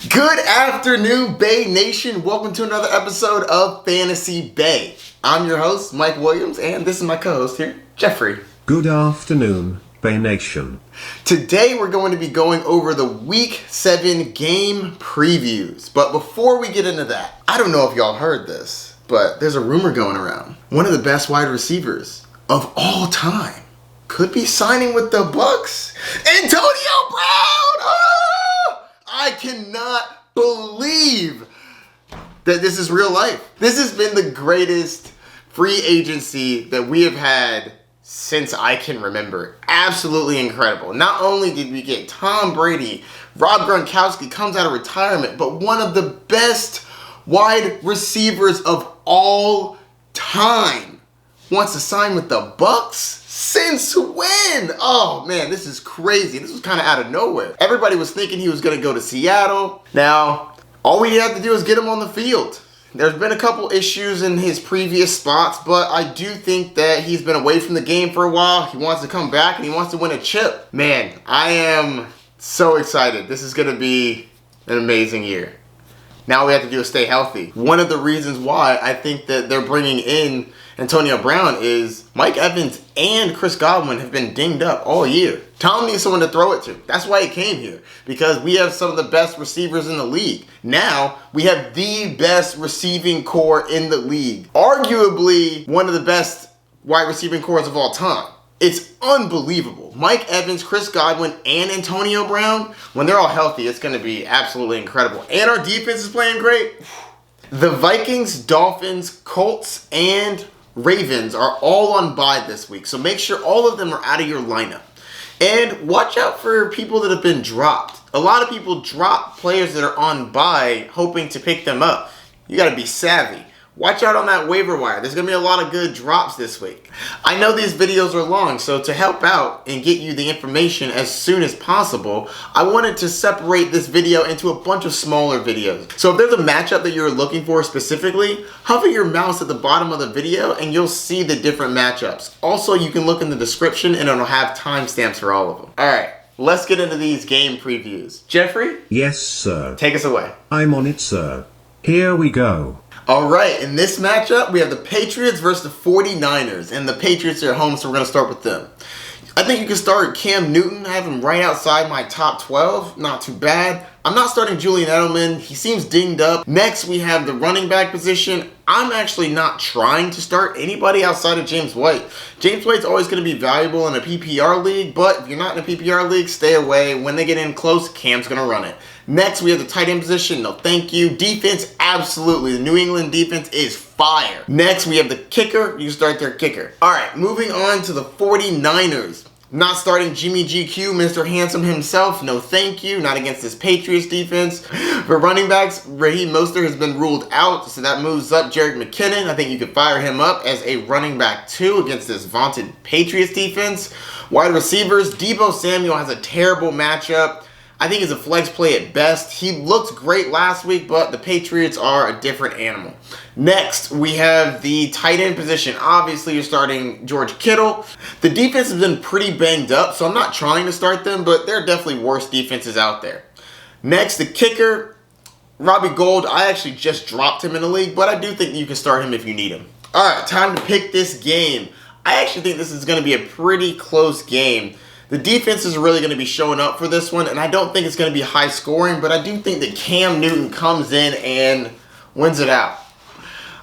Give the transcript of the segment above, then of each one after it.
Good afternoon, Bay Nation. Welcome to another episode of Fantasy Bay. I'm your host, Mike Williams, and this is my co-host here, Geoffrey. Good afternoon, Bay Nation. Today we're going to be going over the Week 7 game previews. But before we get into that, I don't know if y'all heard this, but there's a rumor going around. One of the best wide receivers of all time could be signing with the Bucs. Antonio Brown! I cannot believe that this is real life. This has been the greatest free agency that we have had since I can remember. Absolutely incredible. Not only did we get Tom Brady, Rob Gronkowski comes out of retirement, but one of the best wide receivers of all time wants to sign with the Bucs? Since when? Oh man, this is crazy. This was kind of out of nowhere. Everybody was thinking he was going to go to Seattle. Now, all we have to do is get him on the field. There's been a couple issues in his previous spots, but I do think that he's been away from the game for a while. He wants to come back and he wants to win a chip. Man, I am so excited. This is going to be an amazing year. Now we have to do is stay healthy. One of the reasons why I think that they're bringing in Antonio Brown is Mike Evans and Chris Godwin have been dinged up all year. Tom needs someone to throw it to. That's why he came here, because we have some of the best receivers in the league. Now, we have the best receiving core in the league. Arguably, one of the best wide receiving cores of all time. It's unbelievable. Mike Evans, Chris Godwin, and Antonio Brown, when they're all healthy, it's going to be absolutely incredible. And our defense is playing great. The Vikings, Dolphins, Colts, and Ravens are all on bye this week, so make sure all of them are out of your lineup. And watch out for people that have been dropped. A lot of people drop players that are on bye hoping to pick them up. You got to be savvy. Watch out on that waiver wire. There's going to be a lot of good drops this week. I know these videos are long, so to help out and get you the information as soon as possible, I wanted to separate this video into a bunch of smaller videos. So if there's a matchup that you're looking for specifically, hover your mouse at the bottom of the video and you'll see the different matchups. Also, you can look in the description and it'll have timestamps for all of them. All right, let's get into these game previews. Geoffrey? Yes, sir. Take us away. I'm on it, sir. Here we go. All right, in this matchup, we have the Patriots versus the 49ers, and the Patriots are at home, so we're going to start with them. I think you can start Cam Newton. I have him right outside my top 12. Not too bad. I'm not starting Julian Edelman. He seems dinged up. Next, we have the running back position. I'm actually not trying to start anybody outside of James White. James White's always going to be valuable in a PPR league, but if you're not in a PPR league, stay away. When they get in close, Cam's going to run it. Next, we have the tight end position. No, thank you. Defense, absolutely. The New England defense is fire. Next, we have the kicker. You start their kicker. All right, moving on to the 49ers. Not starting Jimmy GQ, Mr. Handsome himself. No, thank you. Not against this Patriots defense. For running backs, Raheem Mostert has been ruled out, so that moves up Jerick McKinnon. I think you could fire him up as a running back 2 against this vaunted Patriots defense. Wide receivers, Deebo Samuel has a terrible matchup. I think he's a flex play at best. He looked great last week, but the Patriots are a different animal. Next, we have the tight end position. Obviously, you're starting George Kittle. The defense has been pretty banged up, so I'm not trying to start them, but there are definitely worse defenses out there. Next, the kicker, Robbie Gould. I actually just dropped him in the league, but I do think you can start him if you need him. All right, time to pick this game. I actually think this is going to be a pretty close game. The defense is really going to be showing up for this one, and I don't think it's going to be high scoring, but I do think that Cam Newton comes in and wins it out.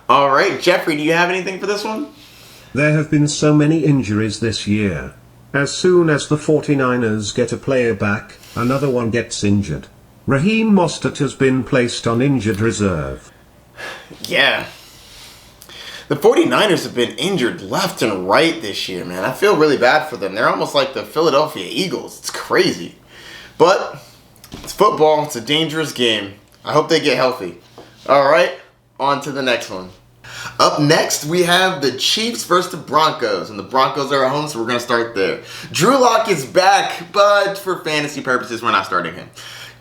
All right, Geoffrey, do you have anything for this one? There have been so many injuries this year. As soon as the 49ers get a player back, another one gets injured. Raheem Mostert has been placed on injured reserve. Yeah. The 49ers have been injured left and right this year, man. I feel really bad for them. They're almost like the Philadelphia Eagles. It's crazy. But it's football. It's a dangerous game. I hope they get healthy. All right, on to the next one. Up next, we have the Chiefs versus the Broncos. And the Broncos are at home, so we're going to start there. Drew Lock is back, but for fantasy purposes, we're not starting him.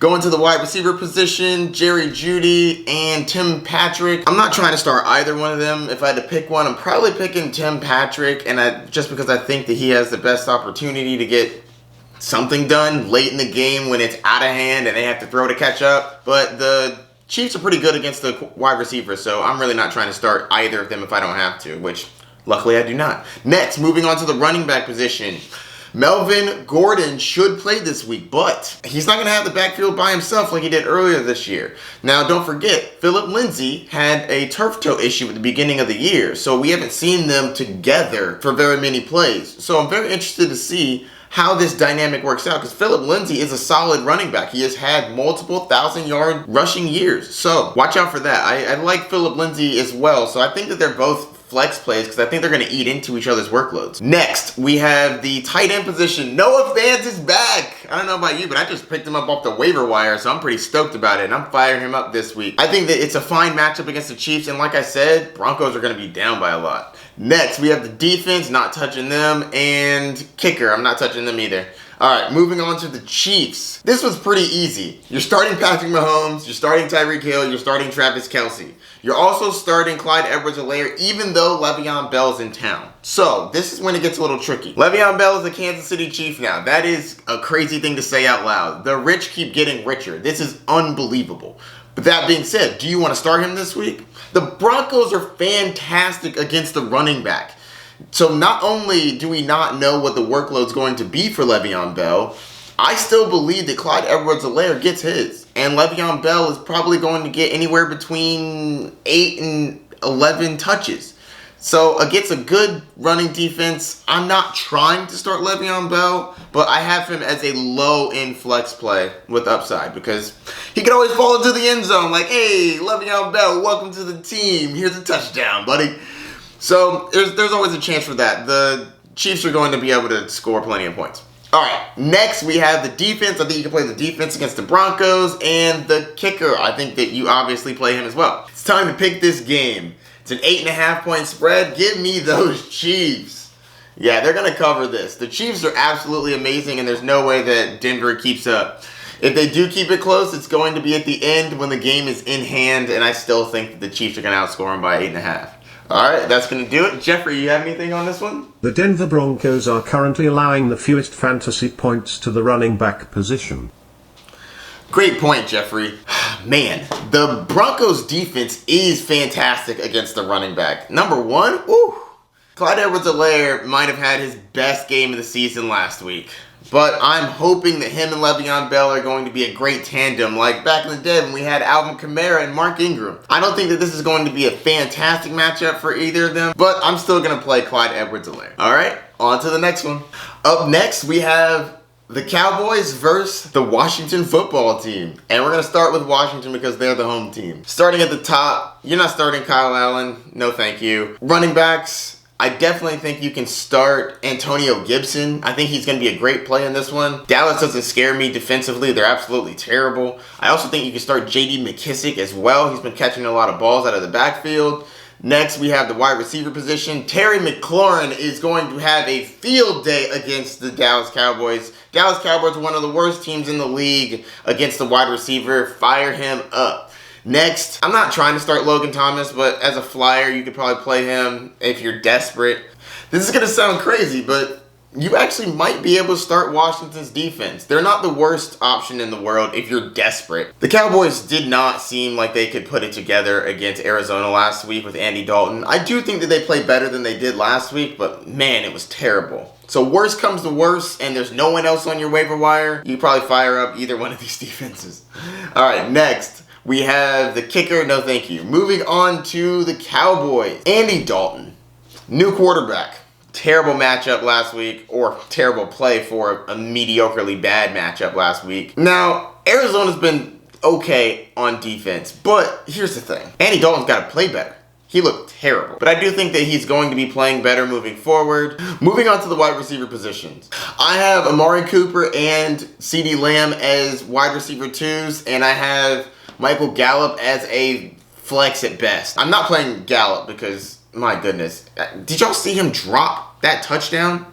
Going to the wide receiver position, Jerry Jeudy and Tim Patrick. I'm not trying to start either one of them. If I had to pick one, I'm probably picking Tim Patrick, and just because I think that he has the best opportunity to get something done late in the game when it's out of hand and they have to throw to catch up. But the Chiefs are pretty good against the wide receivers, so I'm really not trying to start either of them if I don't have to, which luckily I do not. Next, moving on to the running back position. Melvin Gordon should play this week, but he's not going to have the backfield by himself like he did earlier this year. Now, don't forget, Philip Lindsay had a turf toe issue at the beginning of the year, so we haven't seen them together for very many plays. So I'm very interested to see how this dynamic works out, because Philip Lindsay is a solid running back. He has had multiple 1,000-yard rushing years, so watch out for that. I like Philip Lindsay as well, so I think that they're both flex plays because I think they're going to eat into each other's workloads. Next, we have the tight end position. Noah Fant is back. I don't know about you, but I just picked him up off the waiver wire, so I'm pretty stoked about it, and I'm firing him up this week. I think that it's a fine matchup against the Chiefs, and like I said, Broncos are going to be down by a lot. Next, we have the defense, not touching them, and kicker, I'm not touching them either. All right, moving on to the Chiefs. This was pretty easy. You're starting Patrick Mahomes, you're starting Tyreek Hill, you're starting Travis Kelce. You're also starting Clyde Edwards-Helaire, even though Le'Veon Bell's in town. So, this is when it gets a little tricky. Le'Veon Bell is a Kansas City Chief now. That is a crazy thing to say out loud. The rich keep getting richer. This is unbelievable. But that being said, do you want to start him this week? The Broncos are fantastic against the running back. So not only do we not know what the workload's going to be for Le'Veon Bell, I still believe that Clyde Edwards-Helaire gets his. And Le'Veon Bell is probably going to get anywhere between 8 and 11 touches. So against a good running defense, I'm not trying to start Le'Veon Bell, but I have him as a low-end flex play with upside because he can always fall into the end zone like, hey, Le'Veon Bell, welcome to the team. Here's a touchdown, buddy. So there's always a chance for that. The Chiefs are going to be able to score plenty of points. All right, next we have the defense. I think you can play the defense against the Broncos and the kicker. I think that you obviously play him as well. It's time to pick this game. It's an 8.5-point spread. Give me those Chiefs. Yeah, they're going to cover this. The Chiefs are absolutely amazing, and there's no way that Denver keeps up. If they do keep it close, it's going to be at the end when the game is in hand, and I still think that the Chiefs are going to outscore them by 8.5. All right, that's going to do it. Jeffrey, you have anything on this one? The Denver Broncos are currently allowing the fewest fantasy points to the running back position. Great point, Jeffrey. Man, the Broncos defense is fantastic against the running back. Number one, Clyde Edwards-Helaire might have had his best game of the season last week. But I'm hoping that him and Le'Veon Bell are going to be a great tandem like back in the day when we had Alvin Kamara and Mark Ingram. I don't think that this is going to be a fantastic matchup for either of them, but I'm still going to play Clyde Edwards-Helaire. All right, on to the next one. Up next, we have the Cowboys versus the Washington football team. And we're going to start with Washington because they're the home team. Starting at the top, you're not starting Kyle Allen. No, thank you. Running backs, I definitely think you can start Antonio Gibson. I think he's going to be a great play in this one. Dallas doesn't scare me defensively. They're absolutely terrible. I also think you can start J.D. McKissick as well. He's been catching a lot of balls out of the backfield. Next, we have the wide receiver position. Terry McLaurin is going to have a field day against the Dallas Cowboys. Dallas Cowboys are one of the worst teams in the league against the wide receiver. Fire him up. Next, I'm not trying to start Logan Thomas, but as a flyer, you could probably play him if you're desperate. This is going to sound crazy, but you actually might be able to start Washington's defense. They're not the worst option in the world if you're desperate. The Cowboys did not seem like they could put it together against Arizona last week with Andy Dalton. I do think that they played better than they did last week, but man, it was terrible. So worst comes to worst, and there's no one else on your waiver wire, you probably fire up either one of these defenses. All right, next. We have the kicker, no thank you. Moving on to the Cowboys. Andy Dalton, new quarterback. Terrible matchup last week, or terrible play for a mediocrely bad matchup last week. Now, Arizona's been okay on defense, but here's the thing. Andy Dalton's got to play better. He looked terrible. But I do think that he's going to be playing better moving forward. Moving on to the wide receiver positions. I have Amari Cooper and CeeDee Lamb as wide receiver 2s, and I have Michael Gallup as a flex at best. I'm not playing Gallup because, my goodness. Did y'all see him drop that touchdown?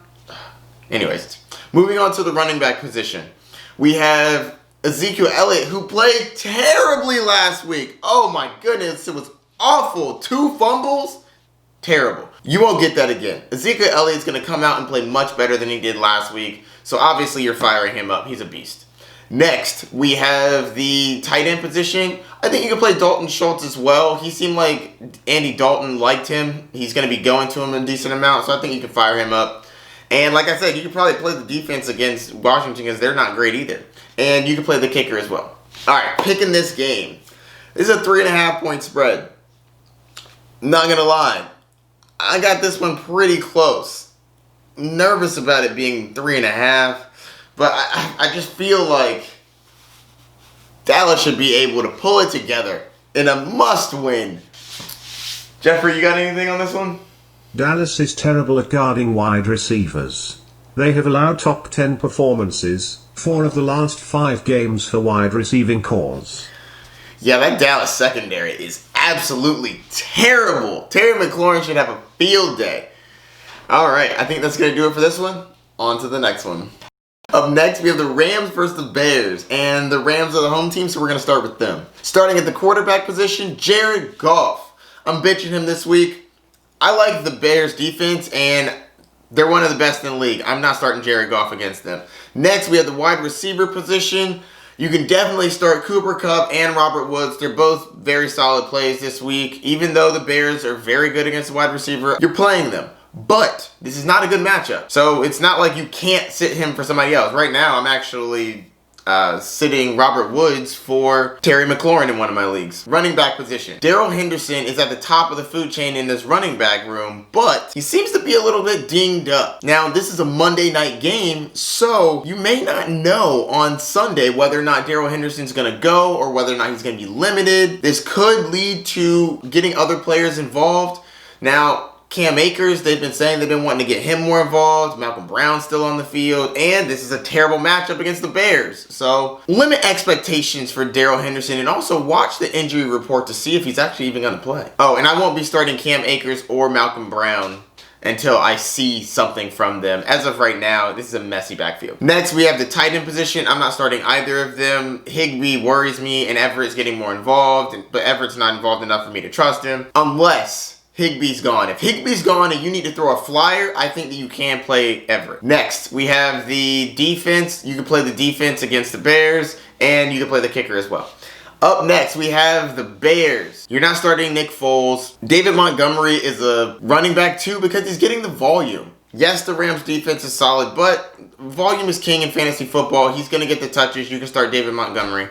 Anyways, moving on to the running back position. We have Ezekiel Elliott, who played terribly last week. Oh my goodness, it was awful. 2 fumbles? Terrible. You won't get that again. Ezekiel Elliott's going to come out and play much better than he did last week. So obviously you're firing him up. He's a beast. Next, we have the tight end position. I think you can play Dalton Schultz as well. He seemed like Andy Dalton liked him. He's going to be going to him a decent amount, so I think you can fire him up. And like I said, you can probably play the defense against Washington because they're not great either. And you can play the kicker as well. All right, picking this game. This is a 3.5-point spread. Not going to lie. I got this one pretty close. Nervous about it being 3.5. But I just feel like Dallas should be able to pull it together in a must-win. Jeffrey, you got anything on this one? Dallas is terrible at guarding wide receivers. They have allowed top 10 performances, 4 of the last 5 games for wide receiving cores. Yeah, that Dallas secondary is absolutely terrible. Terry McLaurin should have a field day. All right, I think that's going to do it for this one. On to the next one. Up next, we have the Rams versus the Bears, and the Rams are the home team, so we're going to start with them. Starting at the quarterback position, Jared Goff. I'm benching him this week. I like the Bears defense, and they're one of the best in the league. I'm not starting Jared Goff against them. Next, we have the wide receiver position. You can definitely start Cooper Kupp and Robert Woods. They're both very solid plays this week. Even though the Bears are very good against the wide receiver, you're playing them. But this is not a good matchup. So it's not like you can't sit him for somebody else. Right now, I'm actually sitting Robert Woods for Terry McLaurin in one of my leagues. Running back position. Darrell Henderson is at the top of the food chain in this running back room, but he seems to be a little bit dinged up. Now, this is a Monday night game, so you may not know on Sunday whether or not Darrell Henderson's going to go or whether or not he's going to be limited. This could lead to getting other players involved. Now, Cam Akers, they've been saying they've been wanting to get him more involved. Malcolm Brown's still on the field. And this is a terrible matchup against the Bears. So limit expectations for Darrell Henderson and also watch the injury report to see if he's actually even going to play. Oh, and I won't be starting Cam Akers or Malcolm Brown until I see something from them. As of right now, this is a messy backfield. Next, we have the tight end position. I'm not starting either of them. Higbee worries me, and Everett's getting more involved, but Everett's not involved enough for me to trust him. Unless Higbee's gone. If Higbee's gone and you need to throw a flyer, I think that you can play Everett. Next, we have the defense. You can play the defense against the Bears, and you can play the kicker as well. Up next, we have the Bears. You're not starting Nick Foles. David Montgomery is a running back too because he's getting the volume. Yes, the Rams defense is solid, but volume is king in fantasy football. He's going to get the touches. You can start David Montgomery.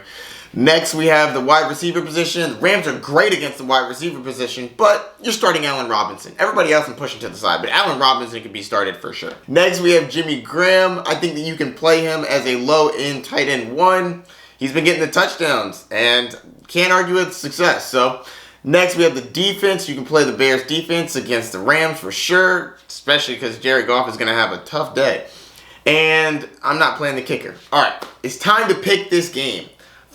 Next, we have the wide receiver position. The Rams are great against the wide receiver position, but you're starting Allen Robinson. Everybody else I'm pushing to the side, but Allen Robinson can be started for sure. Next, we have Jimmy Graham. I think that you can play him as a low-end tight end 1. He's been getting the touchdowns, and can't argue with success. So, next, we have the defense. You can play the Bears defense against the Rams for sure, especially because Jared Goff is going to have a tough day. And I'm not playing the kicker. All right, it's time to pick this game.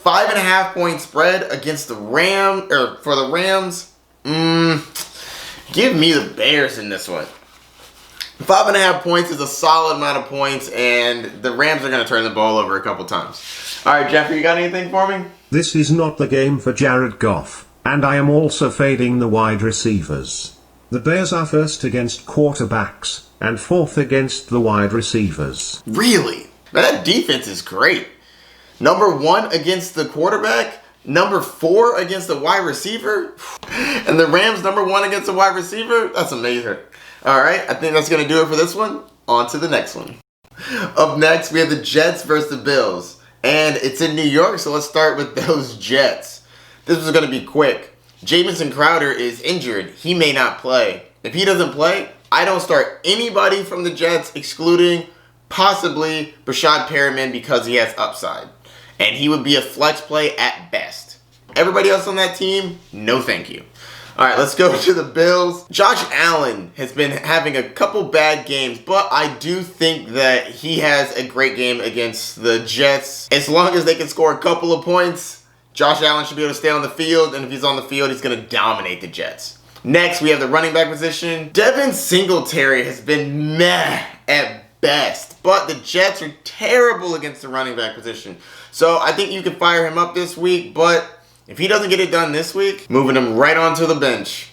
5.5-point spread against the for the Rams. Give me the Bears in this one. 5.5 points is a solid amount of points, and the Rams are going to turn the ball over a couple times. All right, Jeffrey, you got anything for me? This is not the game for Jared Goff, and I am also fading the wide receivers. The Bears are first against quarterbacks, and fourth against the wide receivers. Really? That defense is great. Number 1 against the quarterback, number 4 against the wide receiver, and the Rams number 1 against the wide receiver? That's amazing. All right, I think that's going to do it for this one. On to the next one. Up next, we have the Jets versus the Bills, and it's in New York, so let's start with those Jets. This was going to be quick. Jamison Crowder is injured. He may not play. If he doesn't play, I don't start anybody from the Jets, excluding possibly Brashad Perriman because he has upside. And he would be a flex play at best. Everybody else on that team, no thank you. All right, let's go to the Bills. Josh Allen has been having a couple bad games, but I do think that he has a great game against the Jets. As long as they can score a couple of points, Josh Allen should be able to stay on the field, and if he's on the field, he's going to dominate the Jets. Next, we have the running back position. Devin Singletary has been meh at best, but the Jets are terrible against the running back position. So I think you can fire him up this week, but if he doesn't get it done this week, moving him right onto the bench.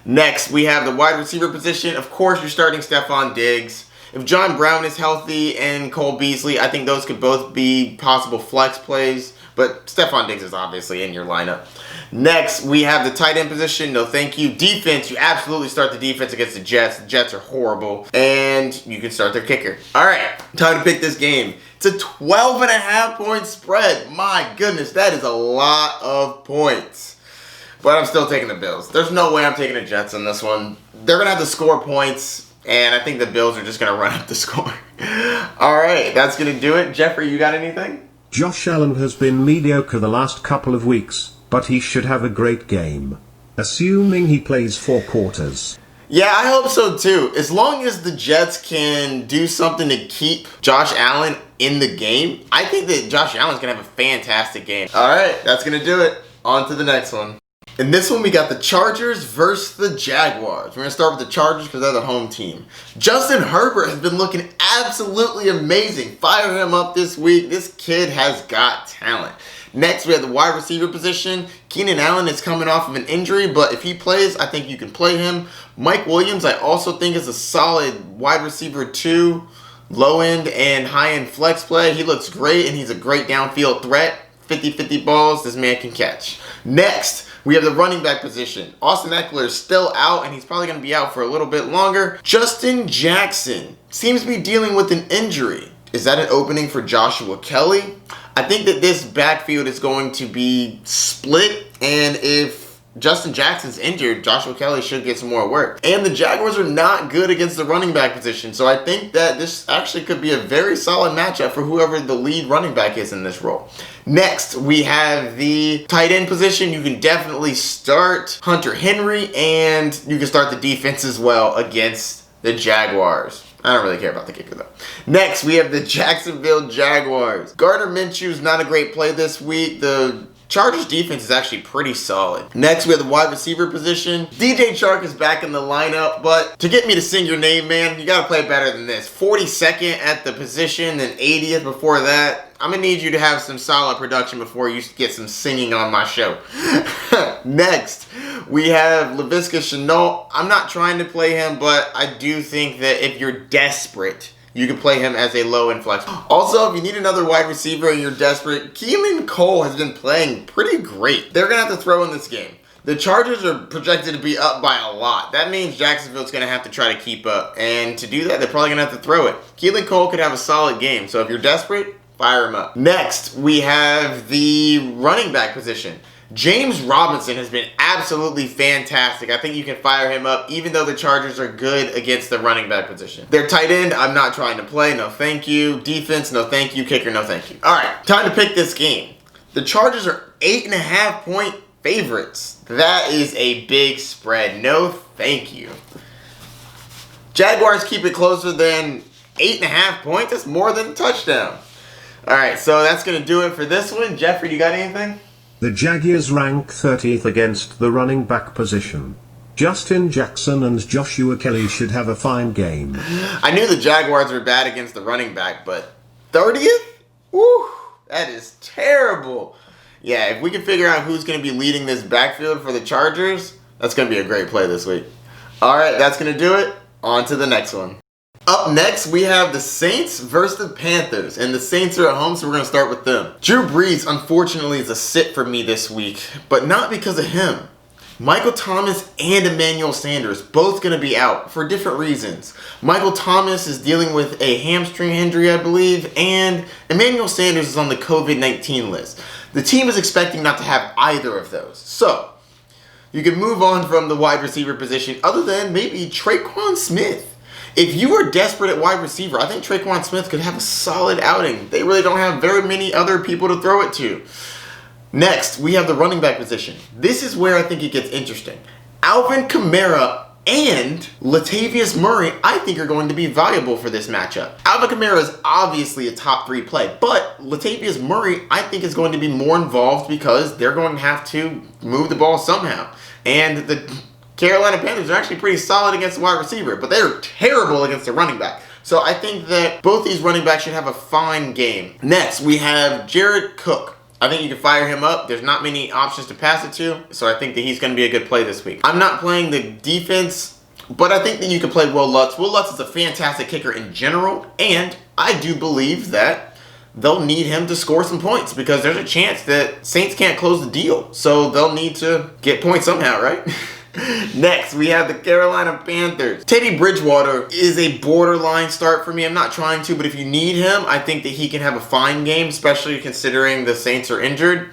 Next, we have the wide receiver position. Of course, you're starting Stephon Diggs. If John Brown is healthy and Cole Beasley, I think those could both be possible flex plays. But Stephon Diggs is obviously in your lineup. Next, we have the tight end position. No thank you. Defense, you absolutely start the defense against the Jets. The Jets are horrible. And you can start their kicker. All right, time to pick this game. It's a 12.5-point spread. My goodness, that is a lot of points. But I'm still taking the Bills. There's no way I'm taking the Jets on this one. They're going to have to score points, and I think the Bills are just going to run up the score. All right, that's going to do it. Jeffrey, you got anything? Josh Allen has been mediocre the last couple of weeks, but he should have a great game. Assuming he plays 4 quarters. Yeah, I hope so too. As long as the Jets can do something to keep Josh Allen in the game, I think that Josh Allen's going to have a fantastic game. All right, that's going to do it. On to the next one. In this one, we got the Chargers versus the Jaguars. We're going to start with the Chargers because they're the home team. Justin Herbert has been looking absolutely amazing. Fire him up this week. This kid has got talent. Next, we have the wide receiver position. Keenan Allen is coming off of an injury, but if he plays, I think you can play him. Mike Williams, I also think is a solid wide receiver 2, low-end and high-end flex play. He looks great, and he's a great downfield threat. 50-50 balls, this man can catch. Next, we have the running back position. Austin Eckler is still out, and he's probably going to be out for a little bit longer. Justin Jackson seems to be dealing with an injury. Is that an opening for Joshua Kelly? I think that this backfield is going to be split, and if Justin Jackson's injured, Joshua Kelly should get some more work. And the Jaguars are not good against the running back position, so I think that this actually could be a very solid matchup for whoever the lead running back is in this role. Next, we have the tight end position. You can definitely start Hunter Henry, and you can start the defense as well against the Jaguars. I don't really care about the kicker, though. Next, we have the Jacksonville Jaguars. Gardner Minshew's not a great play this week. The Chargers defense is actually pretty solid. Next, we have the wide receiver position. DJ Chark is back in the lineup, but to get me to sing your name, man, you got to play better than this. 42nd at the position and 80th before that. I'm going to need you to have some solid production before you get some singing on my show. Next, we have Laviska Shenault. I'm not trying to play him, but I do think that if you're desperate, you can play him as a low-end flex. Also, if you need another wide receiver and you're desperate, Keelan Cole has been playing pretty great. They're going to have to throw in this game. The Chargers are projected to be up by a lot. That means Jacksonville's going to have to try to keep up. And to do that, they're probably going to have to throw it. Keelan Cole could have a solid game. So if you're desperate, fire him up. Next, we have the running back position. James Robinson has been absolutely fantastic. I think you can fire him up even though the Chargers are good against the running back position. Their tight end, I'm not trying to play. No thank you. Defense, no thank you. Kicker, no thank you. All right, time to pick this game. The Chargers are 8.5-point favorites. That is a big spread. No thank you. Jaguars keep it closer than 8.5 points. That's more than a touchdown. All right, so that's going to do it for this one. Jeffrey, you got anything? The Jaguars rank 30th against the running back position. Justin Jackson and Joshua Kelly should have a fine game. I knew the Jaguars were bad against the running back, but 30th? Woo, that is terrible. Yeah, if we can figure out who's going to be leading this backfield for the Chargers, that's going to be a great play this week. All right, that's going to do it. On to the next one. Up next, we have the Saints versus the Panthers, and the Saints are at home, so we're going to start with them. Drew Brees, unfortunately, is a sit for me this week, but not because of him. Michael Thomas and Emmanuel Sanders, both going to be out for different reasons. Michael Thomas is dealing with a hamstring injury, I believe, and Emmanuel Sanders is on the COVID-19 list. The team is expecting not to have either of those. So, you can move on from the wide receiver position other than maybe Traquan Smith. If you are desperate at wide receiver, I think Traquan Smith could have a solid outing. They really don't have very many other people to throw it to. Next, we have the running back position. This is where I think it gets interesting. Alvin Kamara and Latavius Murray, I think, are going to be valuable for this matchup. Alvin Kamara is obviously a top 3 play, but Latavius Murray, I think, is going to be more involved because they're going to have to move the ball somehow. And the Carolina Panthers are actually pretty solid against the wide receiver, but they're terrible against the running back. So I think that both these running backs should have a fine game. Next, we have Jared Cook. I think you can fire him up. There's not many options to pass it to, so I think that he's going to be a good play this week. I'm not playing the defense But I think that you can play Will Lutz. Will Lutz is a fantastic kicker in general, and I do believe that they'll need him to score some points because there's a chance that Saints can't close the deal. So they'll need to get points somehow, right? Next, we have the Carolina Panthers. Teddy Bridgewater is a borderline start for me. I'm not trying to, but if you need him, I think that he can have a fine game, especially considering the Saints are injured.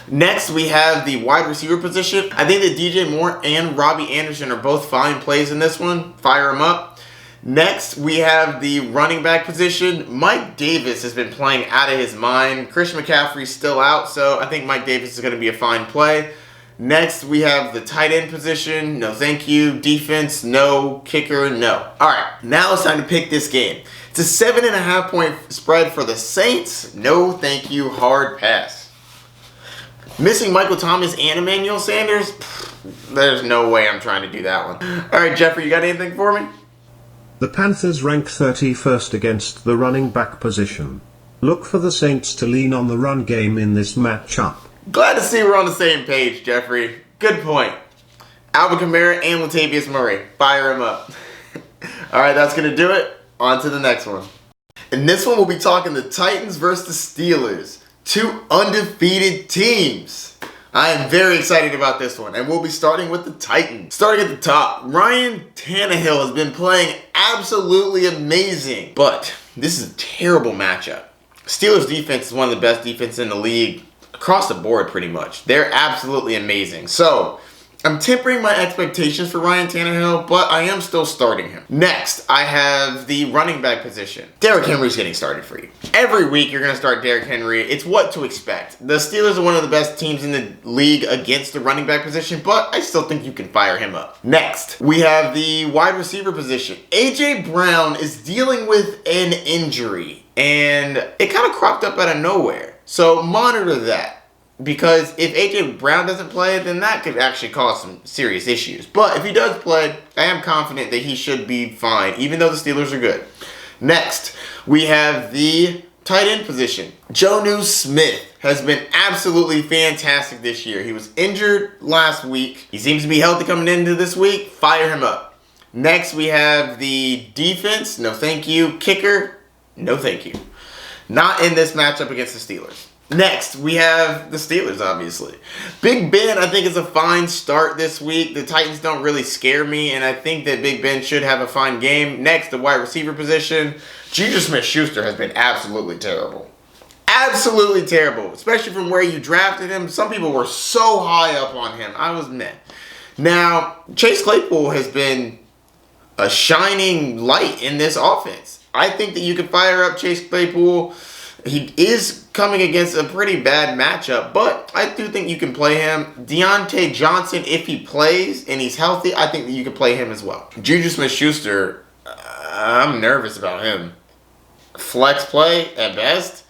Next, we have the wide receiver position. I think that DJ Moore and Robbie Anderson are both fine plays in this one. Fire them up. Next, we have the running back position. Mike Davis has been playing out of his mind. Christian McCaffrey's still out, so I think Mike Davis is going to be a fine play. Next, we have the tight end position. No, thank you. Defense, no. Kicker, no. All right, now it's time to pick this game. It's a 7.5 point spread for the Saints. No, thank you. Hard pass. Missing Michael Thomas and Emmanuel Sanders? There's no way I'm trying to do that one. All right, Geoffrey, you got anything for me? The Panthers rank 31st against the running back position. Look for the Saints to lean on the run game in this matchup. Glad to see we're on the same page, Geoffrey. Good point. Alvin Kamara and Latavius Murray. Fire him up. All right, that's going to do it. On to the next one. In this one, we'll be talking the Titans versus the Steelers. Two undefeated teams. I am very excited about this one, and we'll be starting with the Titans. Starting at the top, Ryan Tannehill has been playing absolutely amazing, but this is a terrible matchup. Steelers defense is one of the best defenses in the league across the board pretty much. They're absolutely amazing. So, I'm tempering my expectations for Ryan Tannehill, but I am still starting him. Next, I have the running back position. Derrick Henry's getting started for you. Every week you're going to start Derrick Henry. It's what to expect. The Steelers are one of the best teams in the league against the running back position, but I still think you can fire him up. Next, we have the wide receiver position. A.J. Brown is dealing with an injury, and it kind of cropped up out of nowhere. So monitor that. Because if A.J. Brown doesn't play, then that could actually cause some serious issues. But if he does play, I am confident that he should be fine, even though the Steelers are good. Next, we have the tight end position. Jonnu Smith has been absolutely fantastic this year. He was injured last week. He seems to be healthy coming into this week. Fire him up. Next, we have the defense. No thank you. Kicker. No thank you. Not in this matchup against the Steelers. Next, we have the Steelers, obviously. Big Ben, I think, is a fine start this week. The Titans don't really scare me, and I think that Big Ben should have a fine game. Next, the wide receiver position. Juju Smith-Schuster has been absolutely terrible. Absolutely terrible, especially from where you drafted him. Some people were so high up on him. I was meh. Now, Chase Claypool has been a shining light in this offense. I think that you can fire up Chase Claypool. He is coming against a pretty bad matchup, but I do think you can play him. Deontay Johnson, if he plays and he's healthy, I think that you can play him as well. Juju Smith-Schuster, I'm nervous about him. Flex play at best.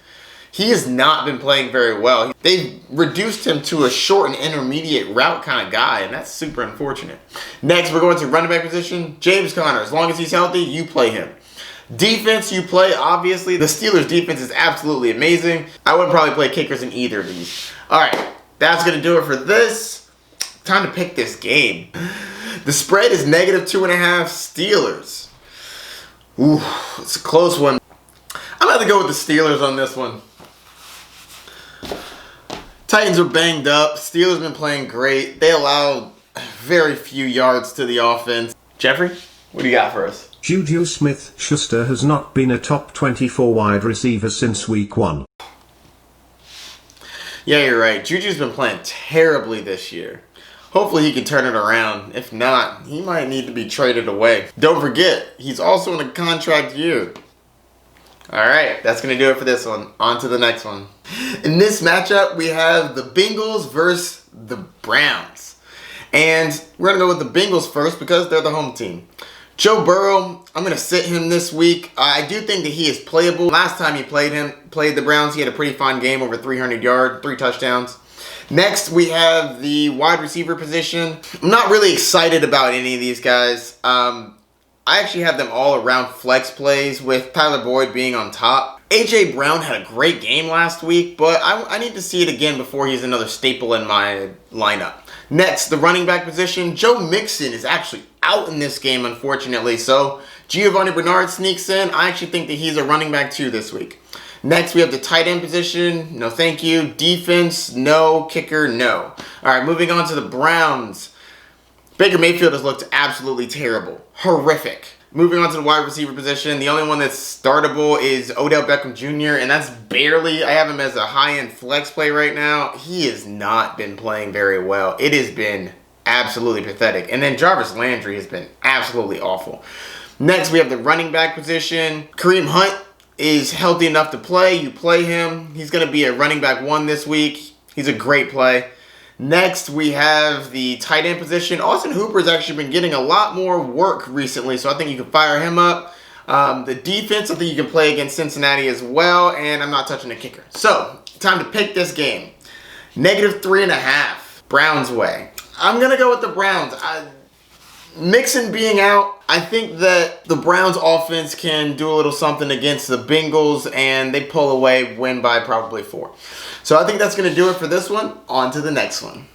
He has not been playing very well. They've reduced him to a short and intermediate route kind of guy, and that's super unfortunate. Next, we're going to running back position. James Conner, as long as he's healthy, you play him. Defense, you play, obviously. The Steelers' defense is absolutely amazing. I would probably play kickers in either of these. All right, that's going to do it for this. Time to pick this game. The spread is -2.5 Steelers. Ooh, it's a close one. I'm going to go with the Steelers on this one. Titans are banged up. Steelers been playing great. They allowed very few yards to the offense. Geoffrey, what do you got for us? Juju Smith-Schuster has not been a top 24 wide receiver since week 1. Yeah, you're right. Juju's been playing terribly this year. Hopefully he can turn it around. If not, he might need to be traded away. Don't forget, he's also in a contract year. Alright, that's going to do it for this one. On to the next one. In this matchup, we have the Bengals versus the Browns. And we're going to go with the Bengals first because they're the home team. Joe Burrow, I'm going to sit him this week. I do think that he is playable. Last time he played the Browns, he had a pretty fine game, over 300 yards, 3 touchdowns. Next, we have the wide receiver position. I'm not really excited about any of these guys. I actually have them all around flex plays with Tyler Boyd being on top. A.J. Brown had a great game last week, but I need to see it again before he's another staple in my lineup. Next, the running back position. Joe Mixon is actually out in this game, unfortunately. So Giovanni Bernard sneaks in. I actually think that he's a running back too this week. Next, we have the tight end position. No, thank you. Defense, no. Kicker, no. All right, moving on to the Browns. Baker Mayfield has looked absolutely terrible. Horrific. Moving on to the wide receiver position. The only one that's startable is Odell Beckham Jr., and that's barely. I have him as a high-end flex play right now. He has not been playing very well. It has been absolutely pathetic. And then Jarvis Landry has been absolutely awful. Next, we have the running back position. Kareem Hunt is healthy enough to play. You play him. He's going to be a running back 1 this week. He's a great play. Next, we have the tight end position. Austin Hooper's actually been getting a lot more work recently, so I think you can fire him up. The defense, I think you can play against Cincinnati as well, and I'm not touching the kicker. So, time to pick this game. -3.5. Browns way. I'm going to go with the Browns. Mixon being out, I think that the Browns offense can do a little something against the Bengals, and they pull away, win by probably 4. So I think that's going to do it for this one. On to the next one.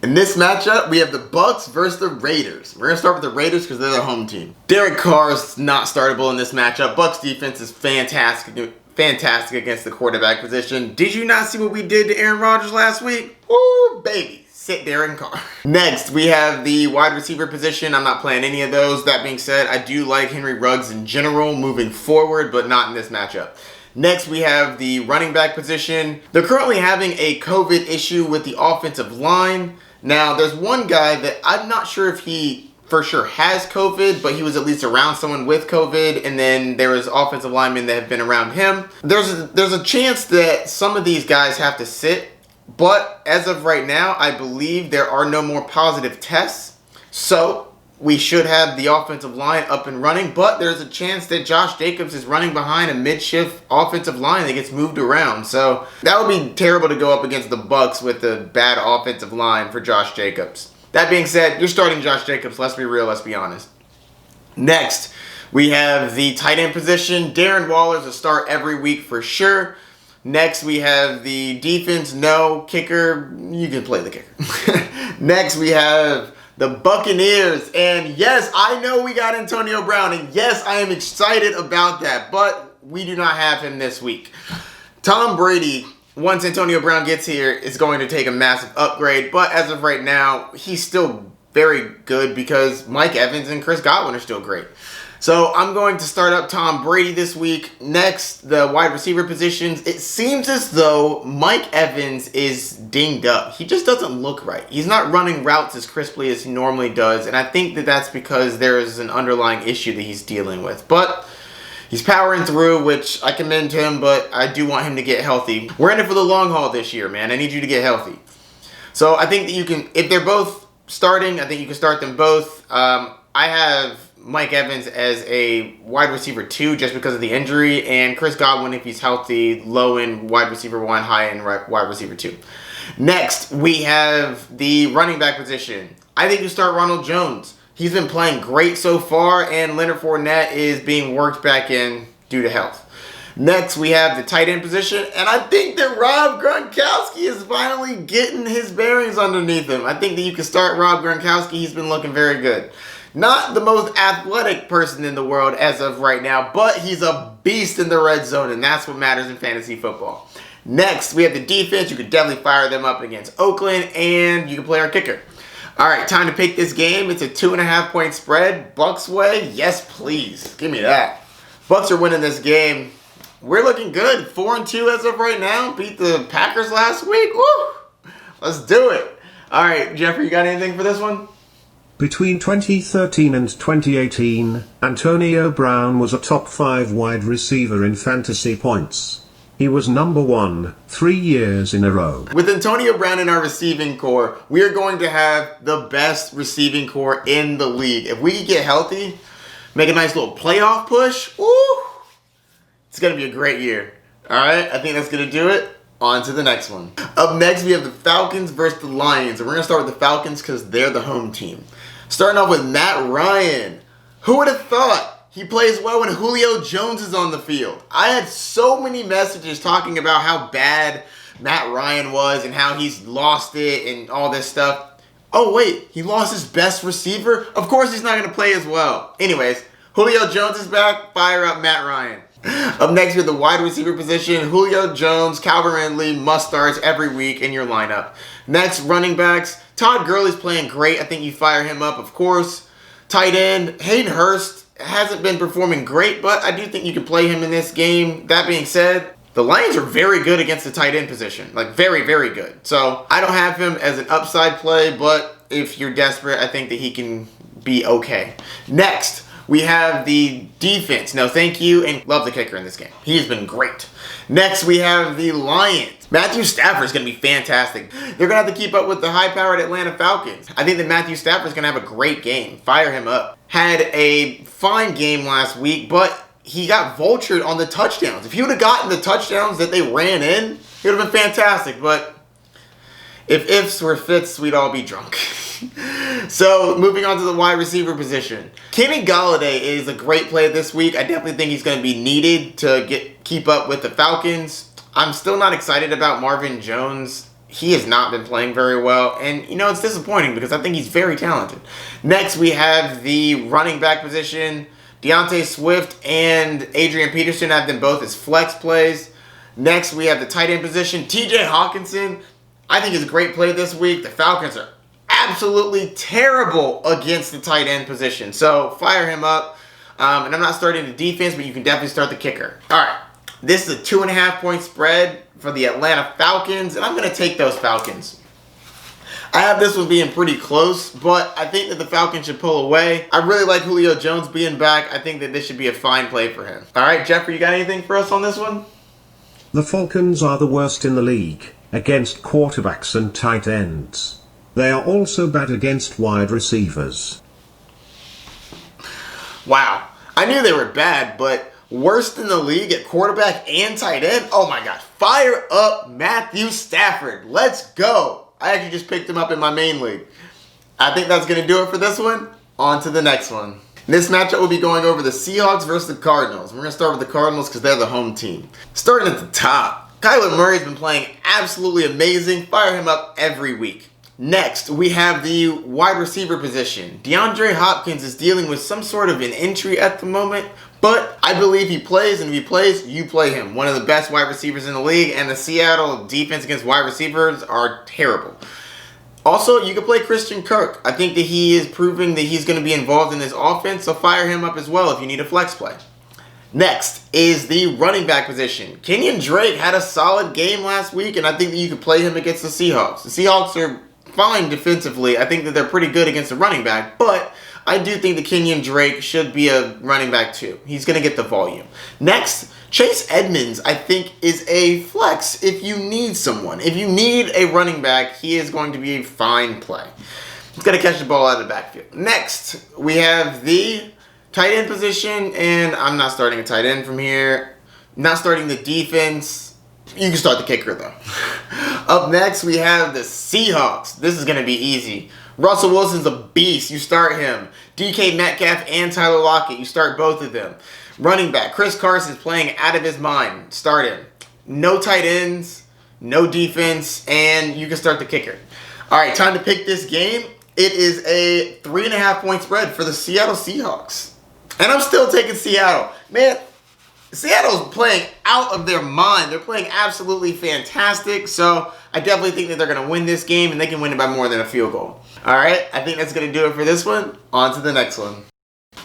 In this matchup, we have the Bucs versus the Raiders. We're going to start with the Raiders because they're the home team. Derek Carr's not startable in this matchup. Bucs defense is fantastic against the quarterback position. Did you not see what we did to Aaron Rodgers last week? Woo, baby. Sit Derek Carr. Next, we have the wide receiver position. I'm not playing any of those. That being said, I do like Henry Ruggs in general moving forward, but not in this matchup. Next, we have the running back position. They're currently having a COVID issue with the offensive line. Now, there's one guy that I'm not sure if he for sure has COVID, but he was at least around someone with COVID, and then there was offensive linemen that have been around him. There's a chance that some of these guys have to sit, but as of right now, I believe there are no more positive tests. So we should have the offensive line up and running, but there's a chance that Josh Jacobs is running behind a mid-shift offensive line that gets moved around. So that would be terrible to go up against the Bucs with a bad offensive line for Josh Jacobs. That being said, you're starting Josh Jacobs. Let's be real. Let's be honest. Next, we have the tight end position. Darren Waller's a start every week for sure. Next, we have the defense. No. Kicker, you can play the kicker. Next, we have the Buccaneers. And yes, I know we got Antonio Brown. And yes, I am excited about that. But we do not have him this week. Tom Brady, once Antonio Brown gets here, is going to take a massive upgrade. But as of right now, he's still very good because Mike Evans and Chris Godwin are still great. So I'm going to start up Tom Brady this week. Next, the wide receiver positions. It seems as though Mike Evans is dinged up. He just doesn't look right. He's not running routes as crisply as he normally does. And I think that that's because there is an underlying issue that he's dealing with. But he's powering through, which I commend him, but I do want him to get healthy. We're in it for the long haul this year, man. I need you to get healthy. So I think that you can, if they're both starting, I think you can start them both. I have Mike Evans as a wide receiver 2 just because of the injury, and Chris Godwin, if he's healthy, low end wide receiver 1, high end wide receiver 2. Next, we have the running back position. I think you start Ronald Jones. He's been playing great so far, and Leonard Fournette is being worked back in due to health. Next, we have the tight end position, and I think that Rob Gronkowski is finally getting his bearings underneath him. I think that you can start Rob Gronkowski. He's been looking very good. Not the most athletic person in the world as of right now, but he's a beast in the red zone, and that's what matters in fantasy football. Next, we have the defense. You could definitely fire them up against Oakland, and you can play our kicker. All right, time to pick this game. It's a 2.5-point spread. Bucs way? Yes, please. Give me that. Bucs are winning this game. We're looking good. 4-2 as of right now. Beat the Packers last week. Woo! Let's do it. All right, Jeffrey, you got anything for this one? Between 2013 and 2018, Antonio Brown was a top 5 wide receiver in fantasy points. He was number 1 3 years in a row. With Antonio Brown in our receiving core, we are going to have the best receiving core in the league. If we can get healthy, make a nice little playoff push, woo, it's going to be a great year. All right, I think that's going to do it. On to the next one. Up next, we have the Falcons versus the Lions. And we're going to start with the Falcons because they're the home team. Starting off with Matt Ryan. Who would have thought he plays well when Julio Jones is on the field? I had so many messages talking about how bad Matt Ryan was and how he's lost it and all this stuff. Oh wait, he lost his best receiver? Of course he's not going to play as well. Anyways, Julio Jones is back. Fire up Matt Ryan. Up next, we have the wide receiver position. Julio Jones, Calvin Ridley must starts every week in your lineup. Next, running backs. Todd Gurley's playing great. I think you fire him up, of course. Tight end, Hayden Hurst hasn't been performing great, but I do think you can play him in this game. That being said, the Lions are very good against the tight end position. Like, very, very good. So, I don't have him as an upside play, but if you're desperate, I think that he can be okay. Next, we have the defense. No, thank you, and love the kicker in this game. He's been great. Next, we have the Lions. Matthew Stafford is going to be fantastic. They're going to have to keep up with the high-powered Atlanta Falcons. I think that Matthew Stafford is going to have a great game. Fire him up. Had a fine game last week, but he got vultured on the touchdowns. If he would have gotten the touchdowns that they ran in, it would have been fantastic. But if ifs were fits, we'd all be drunk. So, moving on to the wide receiver position. Kenny Golladay is a great play this week. I definitely think he's going to be needed to keep up with the Falcons. I'm still not excited about Marvin Jones. He has not been playing very well. And, you know, it's disappointing because I think he's very talented. Next, we have the running back position. DeAndre Swift and Adrian Peterson have them both as flex plays. Next, we have the tight end position. TJ Hawkinson, I think, is a great play this week. The Falcons are absolutely terrible against the tight end position. So, fire him up. And I'm not starting the defense, but you can definitely start the kicker. All right. This is a 2.5-point spread for the Atlanta Falcons, and I'm going to take those Falcons. I have this one being pretty close, but I think that the Falcons should pull away. I really like Julio Jones being back. I think that this should be a fine play for him. All right, Geoffrey, you got anything for us on this one? The Falcons are the worst in the league against quarterbacks and tight ends. They are also bad against wide receivers. Wow. I knew they were bad, but worst in the league at quarterback and tight end? Oh my gosh. Fire up Matthew Stafford. Let's go. I actually just picked him up in my main league. I think that's going to do it for this one. On to the next one. This matchup will be going over the Seahawks versus the Cardinals. We're going to start with the Cardinals because they're the home team. Starting at the top, Kyler Murray's been playing absolutely amazing. Fire him up every week. Next, we have the wide receiver position. DeAndre Hopkins is dealing with some sort of an injury at the moment, but I believe he plays, and if he plays, you play him. One of the best wide receivers in the league, and the Seattle defense against wide receivers are terrible. Also, you can play Christian Kirk. I think that he is proving that he's going to be involved in this offense, so fire him up as well if you need a flex play. Next is the running back position. Kenyon Drake had a solid game last week, and I think that you could play him against the Seahawks. The Seahawks are fine defensively. I think that they're pretty good against the running back, but I do think that Kenyon Drake should be a running back too. He's going to get the volume. Next, Chase Edmonds, I think, is a flex if you need someone. If you need a running back, he is going to be a fine play. He's going to catch the ball out of the backfield. Next, we have the tight end position, and I'm not starting a tight end from here. Not starting the defense. You can start the kicker, though. Up next, we have the Seahawks. This is going to be easy. Russell Wilson's a beast. You start him. DK Metcalf and Tyler Lockett. You start both of them. Running back. Chris Carson's playing out of his mind. Start him. No tight ends. No defense. And you can start the kicker. All right, time to pick this game. It is a 3.5-point spread for the Seattle Seahawks. And I'm still taking Seattle. Man, Seattle's playing out of their mind. They're playing absolutely fantastic. So I definitely think that they're going to win this game, and they can win it by more than a field goal. All right, I think that's going to do it for this one. On to the next one.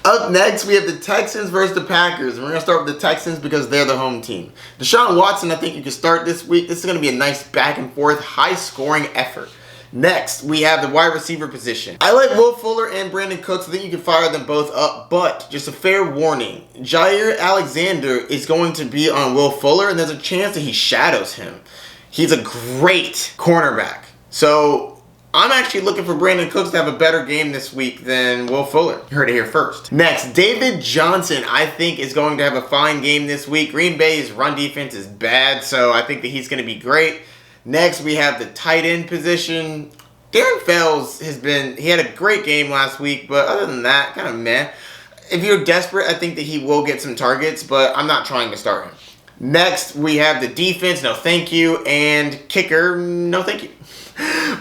Up next, we have the Texans versus the Packers. And we're going to start with the Texans because they're the home team. Deshaun Watson, I think you can start this week. This is going to be a nice back and forth, high-scoring effort. Next, we have the wide receiver position. I like Will Fuller and Brandon Cooks. I think you can fire them both up, but just a fair warning. Jair Alexander is going to be on Will Fuller, and there's a chance that he shadows him. He's a great cornerback. So I'm actually looking for Brandon Cooks to have a better game this week than Will Fuller. You heard it here first. Next, David Johnson, I think, is going to have a fine game this week. Green Bay's run defense is bad, so I think that he's going to be great. Next, we have the tight end position. Darren Fells he had a great game last week, but other than that, kind of meh. If you're desperate, I think that he will get some targets, but I'm not trying to start him. Next, we have the defense, no thank you, and kicker, no thank you.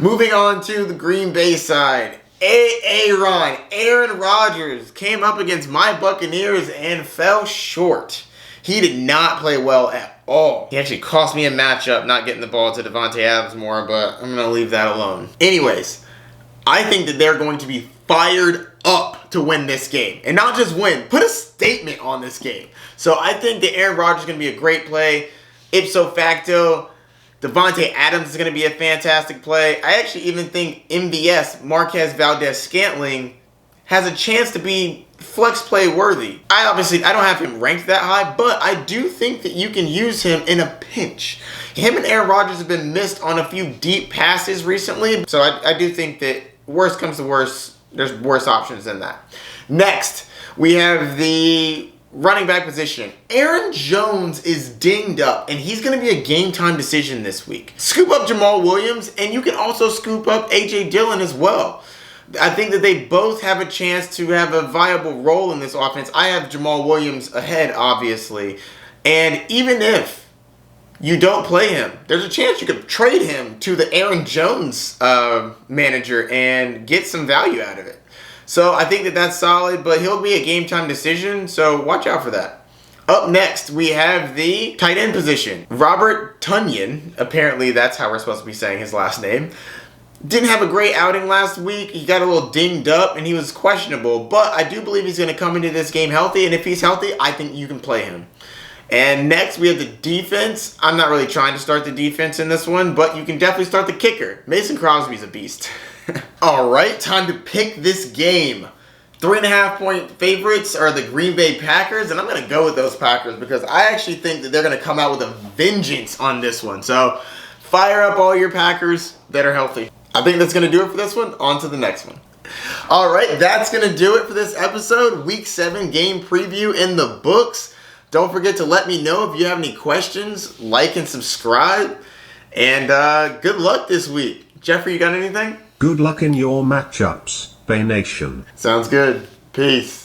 Moving on to the Green Bay side. Aaron Rodgers came up against my Buccaneers and fell short. He did not play well at all. He actually cost me a matchup not getting the ball to Devontae Adams more, but I'm going to leave that alone. Anyways, I think that they're going to be fired up to win this game. And not just win, put a statement on this game. So I think that Aaron Rodgers is going to be a great play. Ipso facto, Devontae Adams is going to be a fantastic play. I actually even think MVS, Marquez Valdez-Scantling, has a chance to be flex play worthy. I don't have him ranked that high, but I do think that you can use him in a pinch. Him and Aaron Rodgers have been missed on a few deep passes recently, so I do think that worst comes to worst, there's worse options than that. Next, we have the running back position. Aaron Jones is dinged up, and he's going to be a game time decision this week. Scoop up Jamal Williams, and you can also scoop up A.J. Dillon as well. I think that they both have a chance to have a viable role in this offense. I have Jamal Williams ahead, obviously. And even if you don't play him, there's a chance you could trade him to the Aaron Jones manager and get some value out of it. So I think that that's solid, but he'll be a game time decision, so watch out for that. Up next, we have the tight end position. Robert Tonyan, apparently that's how we're supposed to be saying his last name, didn't have a great outing last week. He got a little dinged up and he was questionable, but I do believe he's going to come into this game healthy, and if he's healthy, I think you can play him. And next, we have the defense. I'm not really trying to start the defense in this one, but you can definitely start the kicker. Mason Crosby's a beast. All right, time to pick this game. 3.5-point favorites are the Green Bay Packers, and I'm going to go with those Packers because I actually think that they're going to come out with a vengeance on this one. So fire up all your Packers that are healthy. I think that's going to do it for this one. On to the next one. All right, that's going to do it for this episode. Week 7 game preview in the books. Don't forget to let me know if you have any questions. Like and subscribe. And good luck this week. Jeffrey, you got anything? Good luck in your matchups, Bay Nation. Sounds good. Peace.